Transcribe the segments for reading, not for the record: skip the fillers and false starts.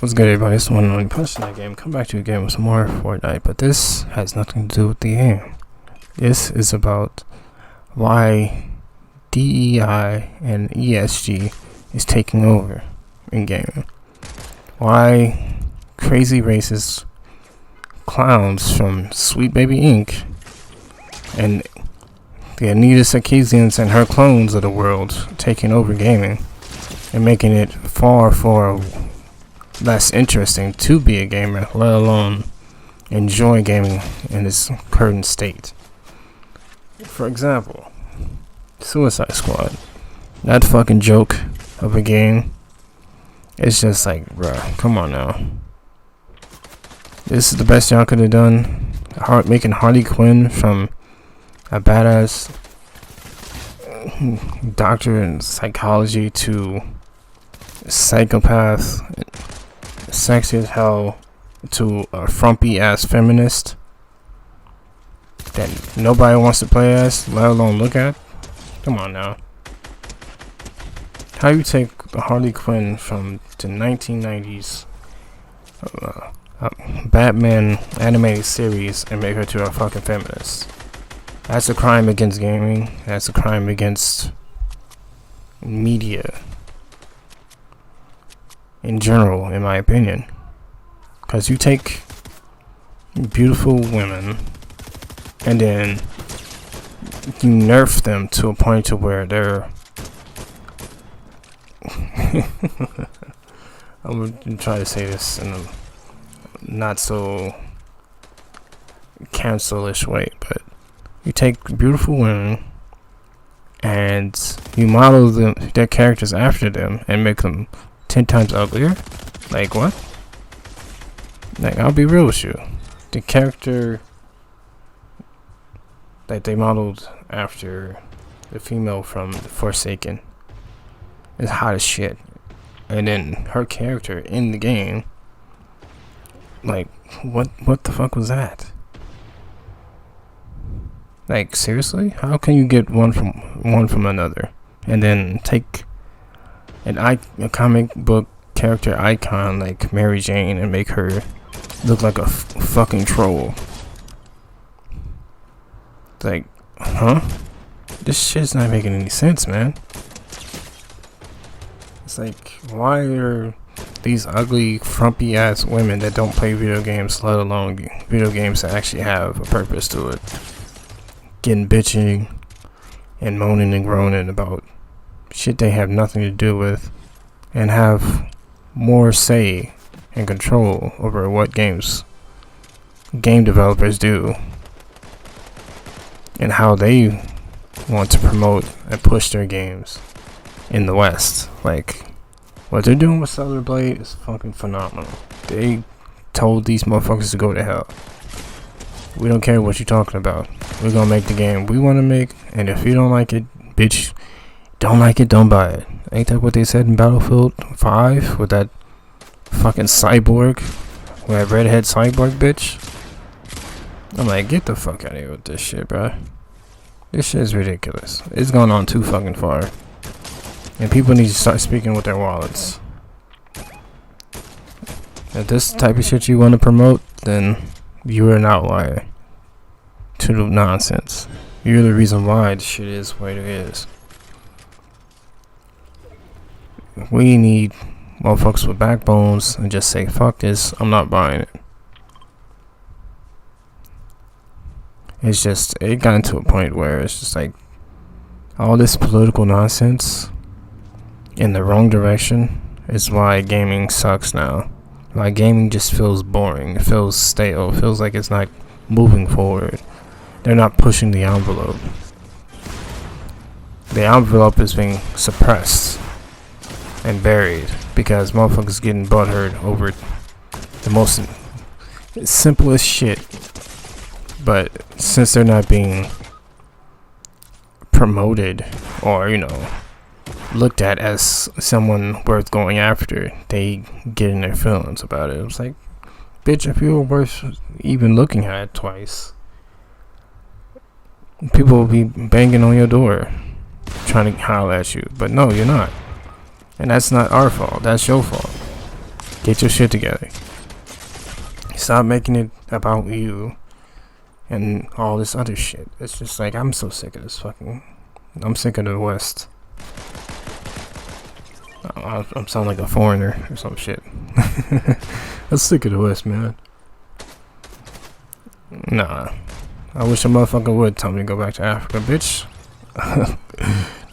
What's good, everybody? It's the one and only Punch in that game. Come back to the game with some more Fortnite, but this has nothing to do with the game. This is about why DEI and ESG is taking over in gaming. Why crazy racist clowns from Sweet Baby Inc. and the Anita Sarkeesians and her clones of the world taking over gaming and making it far less interesting to be a gamer, let alone enjoy gaming in its current state. For example, Suicide Squad. That fucking joke of a game. It's just like, bruh, come on now. This is the best y'all could have done. Making Harley Quinn from a badass doctor in psychology to psychopath, sexy as hell, to a frumpy ass feminist that nobody wants to play as, let alone look at. Come on now. How you take Harley Quinn from the 1990s Batman animated series and make her to a fucking feminist? That's a crime against gaming. That's a crime against media in general, in my opinion. Because you take beautiful women and then you nerf them to a point to where they're I'm gonna try to say this in a not so cancel-ish way, but you take beautiful women and you model their characters after them and make them 10 times uglier? Like, what? Like, I'll be real with you. The character that they modeled after the female from Forsaken is hot as shit. And then her character in the game, like, what the fuck was that? Like, seriously? How can you get one from another and then take a comic book character icon like Mary Jane and make her look like a fucking troll? Like, huh? This shit's not making any sense, man. It's like, why are these ugly, frumpy ass women that don't play video games, let alone video games that actually have a purpose to it, getting bitching and moaning and groaning about shit they have nothing to do with, and have more say and control over what game developers do and how they want to promote and push their games in the West. Like, what they're doing with Stellar Blade is fucking phenomenal. They told these motherfuckers to go to hell. We don't care what you're talking about. We're gonna make the game we want to make, and if you don't like it, bitch, don't like it, don't buy it. Ain't that what they said in Battlefield 5 with that fucking cyborg, with that redhead cyborg bitch? I'm like, get the fuck out of here with this shit, bro. This shit is ridiculous. It's gone on too fucking far, and people need to start speaking with their wallets. If this type of shit you want to promote, then you're an outlier to the nonsense. You're the reason why the shit is what it is. We need motherfuckers with backbones and just say, fuck this, I'm not buying it. It's just, it got into a point where it's just like, all this political nonsense in the wrong direction is why gaming sucks now. Why gaming just feels boring, it feels stale, it feels like it's not moving forward. They're not pushing the envelope. The envelope is being suppressed and buried because motherfuckers getting butthurt over the most simplest shit. But since they're not being promoted or, looked at as someone worth going after, they get in their feelings about it. It's like, bitch, if you were worth even looking at twice, people will be banging on your door trying to holler at you. But no, you're not. And that's not our fault. That's your fault. Get your shit together. Stop making it about you and all this other shit. It's just like, I'm so sick of this fucking... I'm sick of the West. I'm sounding like a foreigner or some shit. I'm sick of the West, man. Nah. I wish a motherfucker would tell me to go back to Africa, bitch.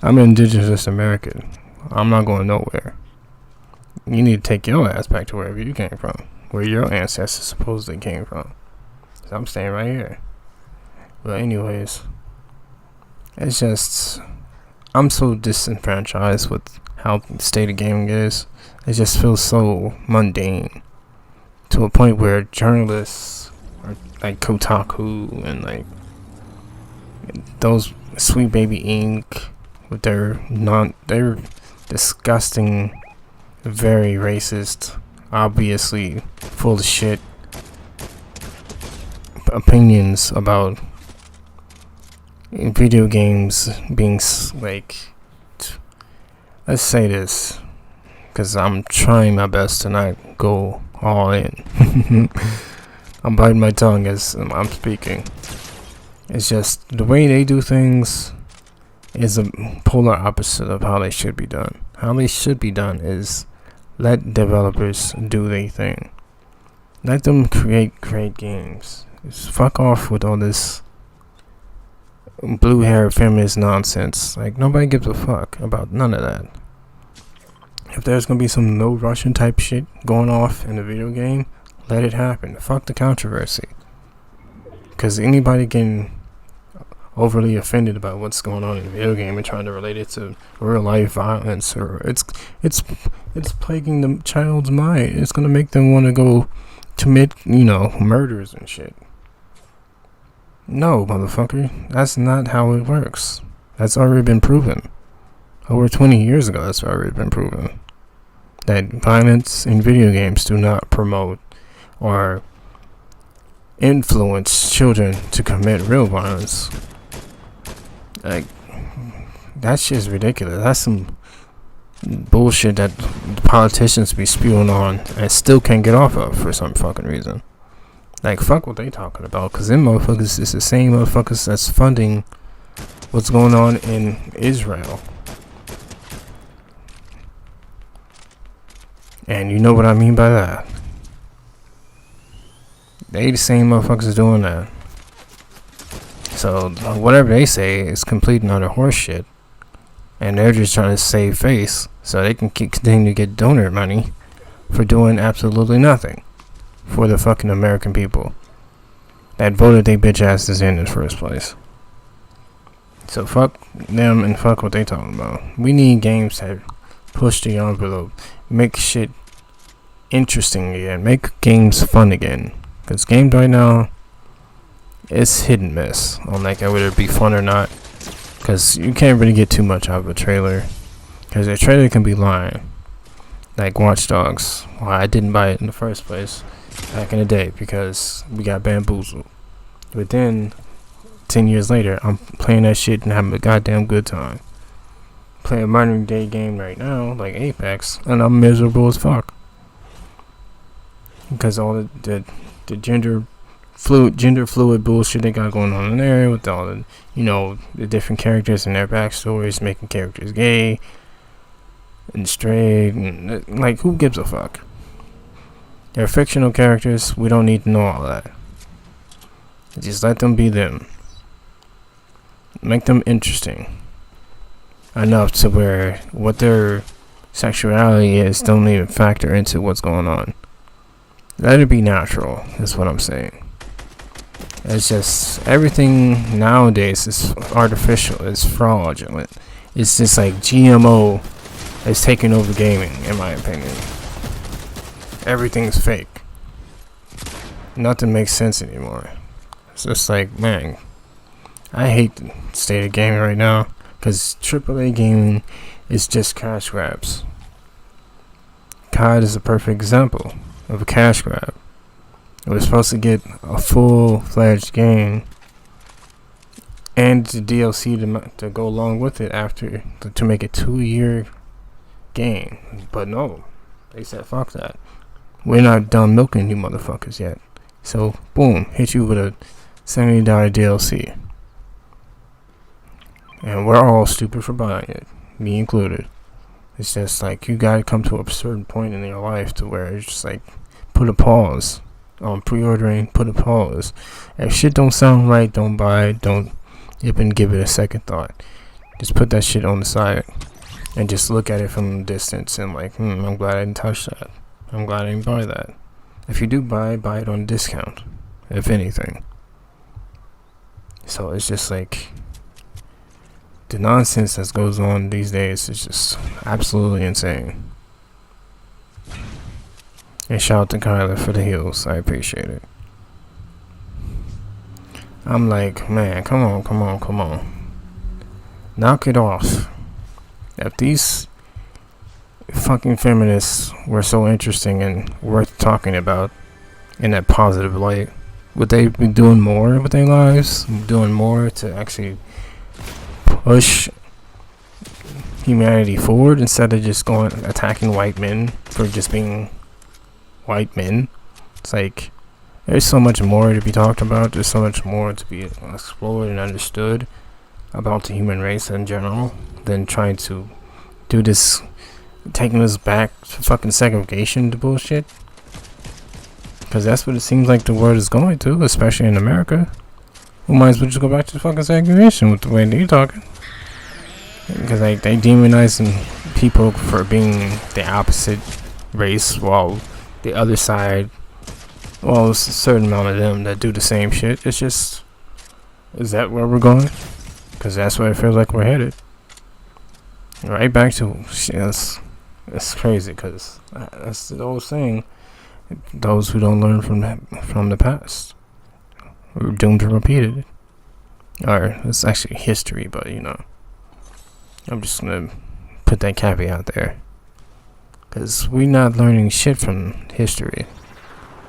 I'm an indigenous American. I'm not going nowhere. You need to take your ass back to wherever you came from. Where your ancestors supposedly came from. So I'm staying right here. But anyways, it's just, I'm so disenfranchised with how the state of gaming is. It just feels so mundane. To a point where journalists like Kotaku and like those Sweet Baby Inc. with their disgusting, very racist, obviously full of shit opinions about video games being like, let's say this, because I'm trying my best to not go all in. I'm biting my tongue as I'm speaking. It's just the way they do things is a polar opposite of how they should be done. How they should be done is let developers do their thing. Let them create great games. Just fuck off with all this blue hair feminist nonsense. Like, nobody gives a fuck about none of that. If there's gonna be some no Russian type shit going off in the video game, let it happen. Fuck the controversy. Because anybody getting overly offended about what's going on in the video game and trying to relate it to real life violence, or it's plaguing the child's mind. It's gonna make them want to go commit, murders and shit. No, motherfucker, that's not how it works. That's already been proven. Over 20 years ago, that's already been proven. That violence in video games do not promote or influence children to commit real violence. Like, that's just ridiculous. That's some bullshit that the politicians be spewing on and still can't get off of for some fucking reason. Like, fuck what they talking about, because them motherfuckers is the same motherfuckers that's funding what's going on in Israel. And you know what I mean by that. They the same motherfuckers doing that. So whatever they say is complete and utter horse shit. And they're just trying to save face so they can continue to get donor money for doing absolutely nothing for the fucking American people that voted they bitch asses in the first place. So fuck them and fuck what they talking about. We need games that push the envelope, make shit interesting again, make games fun again. Because games right now, it's hit and miss on like whether it be fun or not. Because you can't really get too much out of a trailer. Because a trailer can be lying. Like Watch Dogs. Well, I didn't buy it in the first place back in the day because we got bamboozled. But then, 10 years later, I'm playing that shit and having a goddamn good time. Playing a modern day game right now, like Apex, and I'm miserable as fuck. Because all the gender fluid bullshit they got going on in there with all the, the different characters and their backstories, making characters gay and straight, and like, who gives a fuck? They're fictional characters. We don't need to know all that. Just let them be them. Make them interesting enough to where what their sexuality is don't even factor into what's going on. Let it be natural, is what I'm saying. It's just, everything nowadays is artificial, it's fraudulent. It's just like GMO is taking over gaming, in my opinion. Everything's fake. Nothing makes sense anymore. It's just like, man, I hate the state of gaming right now, because AAA gaming is just cash grabs. COD is a perfect example of a cash grab. It was supposed to get a full-fledged game and the DLC to go along with it after, to make a 2-year game. But no, they said fuck that. we're not done milking you motherfuckers yet. So, boom, hit you with a $70 DLC. And we're all stupid for buying it, me included. It's just like, you gotta come to a certain point in your life to where it's just like, put a pause on pre-ordering, put a pause. If shit don't sound right, don't buy it, don't even give it a second thought. Just put that shit on the side and just look at it from a distance and like, I'm glad I didn't touch that. I'm glad I didn't buy that. If you do buy it on discount, if anything. So it's just like, the nonsense that goes on these days is just absolutely insane. And shout out to Kyler for the heels. I appreciate it. I'm like, man, come on. Knock it off. If these fucking feminists were so interesting and worth talking about in that positive light, would they be doing more with their lives? Doing more to actually push humanity forward instead of just going attacking white men for just being white men? It's like, there's so much more to be talked about. There's so much more to be explored and understood about the human race in general than trying to do this, taking us back to fucking segregation to bullshit. Because that's what it seems like the world is going to, especially in America. We might as well just go back to fucking segregation with the way they're talking. Because like, they demonizing people for being the opposite race, while the other side, well, it's a certain amount of them that do the same shit. It's just, is that where we're going? Because that's where it feels like we're headed. Right back to, it's crazy, because that's the old saying, those who don't learn from the past are doomed to repeat it. Or, it's actually history, but you know, I'm just gonna put that caveat there. Because we're not learning shit from history.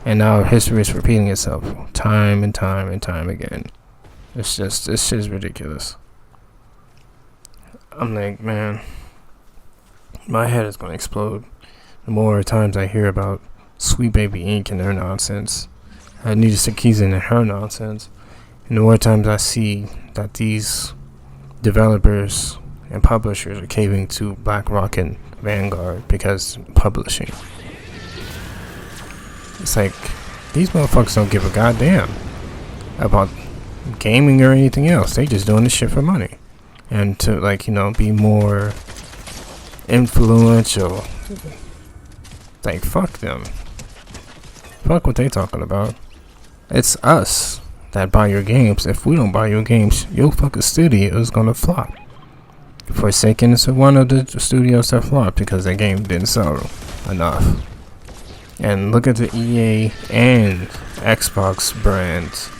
And now history is repeating itself time and time and time again. It's just, this shit is ridiculous. I'm like, man, my head is gonna explode the more times I hear about Sweet Baby Inc. and their nonsense, Anita Sarkeesian and her nonsense, and the more times I see that these developers and publishers are caving to BlackRock and Vanguard because publishing. It's like, these motherfuckers don't give a goddamn about gaming or anything else. They just doing this shit for money. And to, like, you know, be more influential. Like, fuck them. Fuck what they talking about. It's us that buy your games. If we don't buy your games, your fucking studio is gonna flop. Forsaken is one of the studios that flopped because their game didn't sell enough. And look at the EA and Xbox brands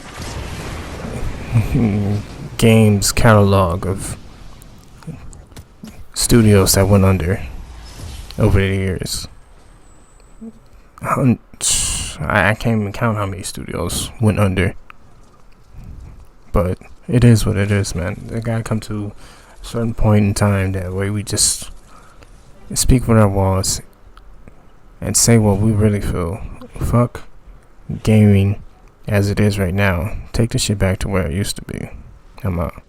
games catalog of studios that went under over the years. I can't even count how many studios went under. But it is what it is, man. They gotta come to a certain point in time that way we just speak with our walls and say what we really feel. Fuck gaming as it is right now. Take the shit back to where it used to be. I'm out.